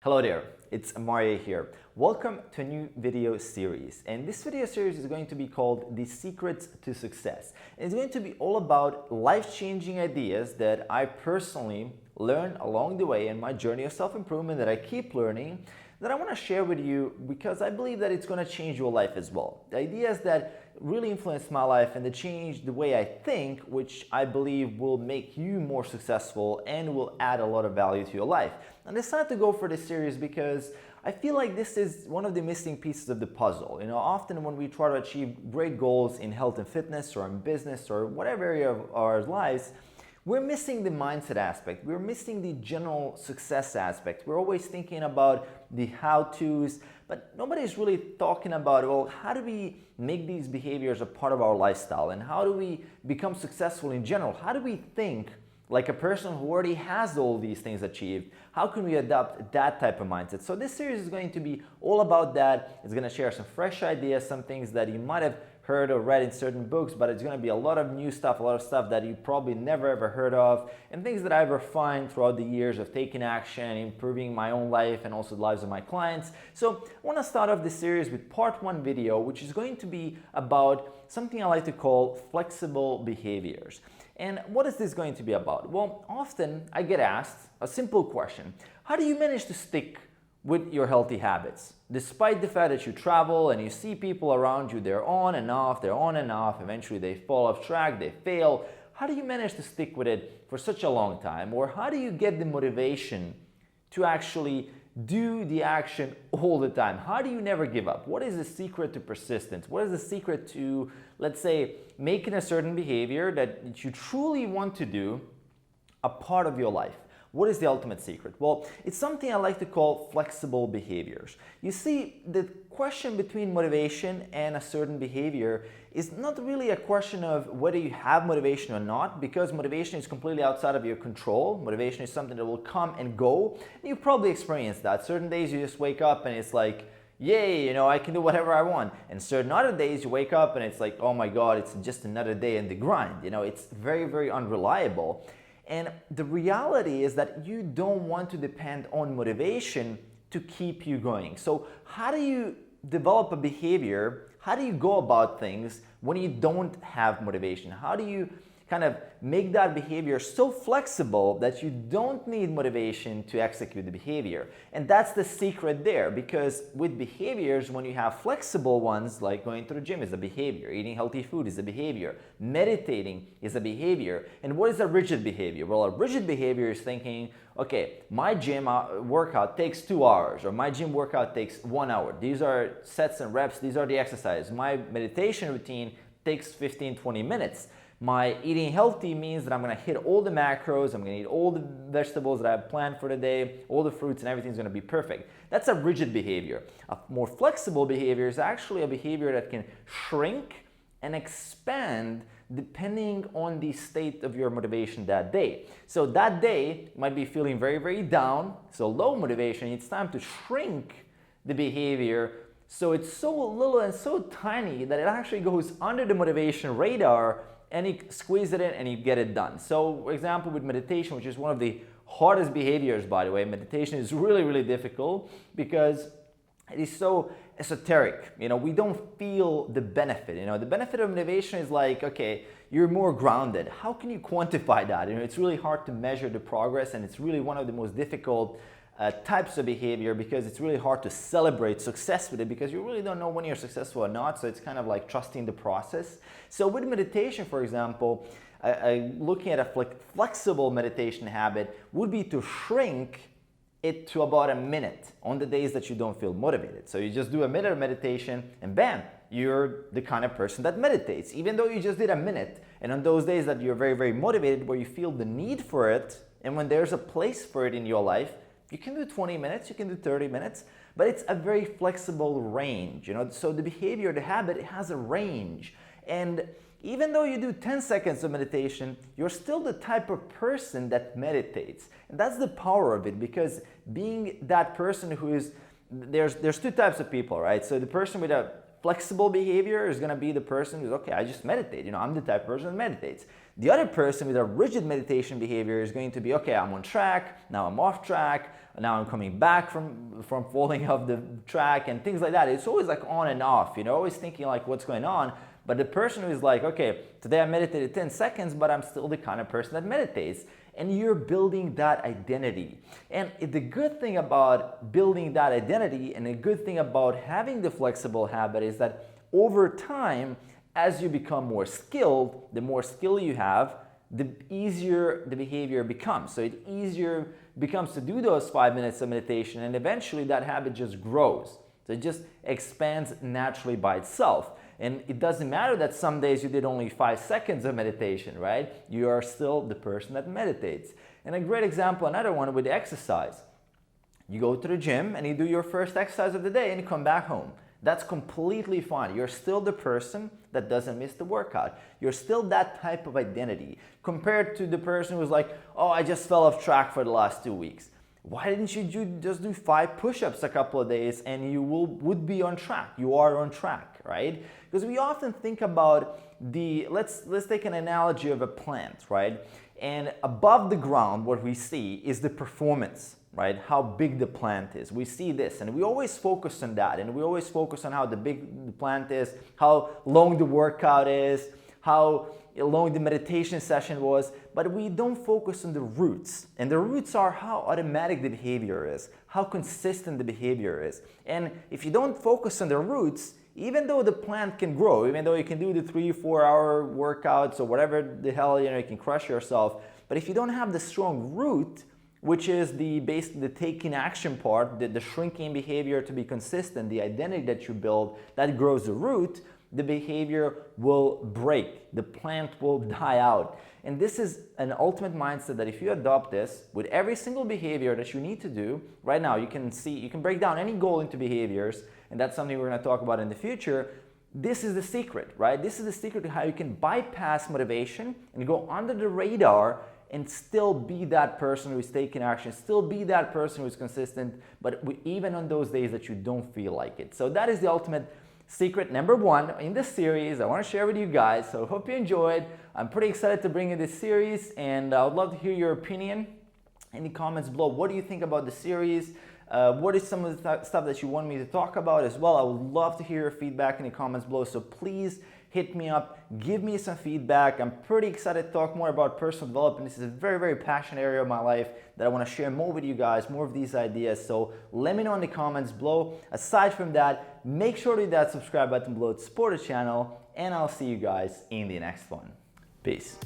Hello there, it's Mario here. Welcome to a new video series. And this video series is going to be called The Secrets to Success. And it's going to be all about life-changing ideas that I personally learned along the way in my journey of self-improvement that I keep learning, that I want to share with you because I believe that it's going to change your life as well. The ideas that really influenced my life and that change the way I think, which I believe will make you more successful and will add a lot of value to your life. And I decided to go for this series because I feel like this is one of the missing pieces of the puzzle. Often when we try to achieve great goals in health and fitness or in business or whatever area of our lives, we're missing the mindset aspect. We're missing the general success aspect. We're always thinking about the how-tos, but nobody's really talking about, well, how do we make these behaviors a part of our lifestyle? And how do we become successful in general? How do we think like a person who already has all these things achieved? How can we adopt that type of mindset? So this series is going to be all about that. It's going to share some fresh ideas, some things that you might have heard or read in certain books, but it's going to be a lot of new stuff, a lot of stuff that you probably never ever heard of, and things that I've refined throughout the years of taking action, improving my own life and also the lives of my clients. So I want to start off this series with part one video, which is going to be about something I like to call flexible behaviors. And what is this going to be about? Well, often I get asked a simple question: how do you manage to stick with your healthy habits? Despite the fact that you travel and you see people around you, they're on and off, eventually they fall off track, they fail. How do you manage to stick with it for such a long time? Or how do you get the motivation to actually do the action all the time? How do you never give up? What is the secret to persistence? What is the secret to, let's say, making a certain behavior that you truly want to do a part of your life? What is the ultimate secret? Well, it's something I like to call flexible behaviors. You see, the question between motivation and a certain behavior is not really a question of whether you have motivation or not, because motivation is completely outside of your control. Motivation is something that will come and go. And you've probably experienced that. Certain days you just wake up and it's like, yay, I can do whatever I want. And certain other days you wake up and it's like, oh my God, it's just another day in the grind. It's very, very unreliable. And the reality is that you don't want to depend on motivation to keep you going. So how do you develop a behavior? How do you go about things when you don't have motivation? How do you kind of make that behavior so flexible that you don't need motivation to execute the behavior? And that's the secret there, because with behaviors, when you have flexible ones, like going to the gym is a behavior, eating healthy food is a behavior, meditating is a behavior. And what is a rigid behavior? Well, a rigid behavior is thinking, okay, my gym workout takes 2 hours, or my gym workout takes 1 hour. These are sets and reps, these are the exercises. My meditation routine takes 15-20 minutes. My eating healthy means that I'm going to hit all the macros, I'm going to eat all the vegetables that I have planned for the day, all the fruits, and everything's going to be perfect. That's a rigid behavior. A more flexible behavior is actually a behavior that can shrink and expand depending on the state of your motivation that day. So that day you might be feeling very, very down, so low motivation. It's time to shrink the behavior so it's so little and so tiny that it actually goes under the motivation radar, and you squeeze it in and you get it done. So for example, with meditation, which is one of the hardest behaviors, by the way, meditation is really, really difficult because it is so esoteric. We don't feel the benefit. The benefit of motivation is like, okay, you're more grounded. How can you quantify that? It's really hard to measure the progress, and it's really one of the most difficult types of behavior, because it's really hard to celebrate success with it, because you really don't know when you're successful or not. So it's kind of like trusting the process. So with meditation, for example, looking at a flexible meditation habit would be to shrink it to about a minute on the days that you don't feel motivated. So you just do a minute of meditation and bam, you're the kind of person that meditates, even though you just did a minute. And on those days that you're very, very motivated, where you feel the need for it, and when there's a place for it in your life, you can do 20 minutes, you can do 30 minutes, but it's a very flexible range. So the behavior, the habit, it has a range. And even though you do 10 seconds of meditation, you're still the type of person that meditates. And that's the power of it, because being that person who is, there's two types of people, right? So the person with a flexible behavior is going to be the person who's, okay, I just meditate. You know, I'm the type of person that meditates. The other person with a rigid meditation behavior is going to be, okay, I'm on track, now I'm off track, now I'm coming back from falling off the track and things like that. It's always like on and off, you know, always thinking like what's going on. But the person who is like, okay, today I meditated 10 seconds, but I'm still the kind of person that meditates. And you're building that identity. And the good thing about building that identity and a good thing about having the flexible habit is that over time, as you become more skilled, the more skill you have, the easier the behavior becomes. So it easier becomes to do those 5 minutes of meditation, and eventually that habit just grows. So it just expands naturally by itself. And it doesn't matter that some days you did only 5 seconds of meditation, right? You are still the person that meditates. And a great example, another one with exercise. You go to the gym and you do your first exercise of the day and you come back home. That's completely fine. You're still the person that doesn't miss the workout. You're still that type of identity compared to the person who's like, oh, I just fell off track for the last 2 weeks. Why didn't you just do 5 push-ups a couple of days and you would be on track? You are on track, right? Because we often think about let's take an analogy of a plant, right? And above the ground, what we see is the performance, right? How big the plant is. We see this and we always focus on that, and we always focus on how big the plant is, how long the workout is, how long the meditation session was, but we don't focus on the roots. And the roots are how automatic the behavior is, how consistent the behavior is. And if you don't focus on the roots, even though the plant can grow, even though you can do the 3-4 hour workouts or whatever the hell, you know, you can crush yourself, but if you don't have the strong root, which is the taking action part, the shrinking behavior to be consistent, the identity that you build, that grows the root, the behavior will break, the plant will die out. And this is an ultimate mindset that if you adopt this with every single behavior that you need to do, right now you can break down any goal into behaviors, and that's something we're going to talk about in the future. This is the secret, right? This is the secret to how you can bypass motivation and go under the radar and still be that person who is taking action, still be that person who is consistent, but even on those days that you don't feel like it. So that is the ultimate secret number 1 in this series I want to share with you guys. So I hope you enjoyed. I'm pretty excited to bring you this series, and I would love to hear your opinion in the comments below. What do you think about the series? What is some of the stuff that you want me to talk about as well? I would love to hear your feedback in the comments below. So please hit me up, give me some feedback. I'm pretty excited to talk more about personal development. This is a very, very passionate area of my life that I want to share more with you guys, more of these ideas. So let me know in the comments below. Aside from that, make sure to hit that subscribe button below to support the channel, and I'll see you guys in the next one. Peace.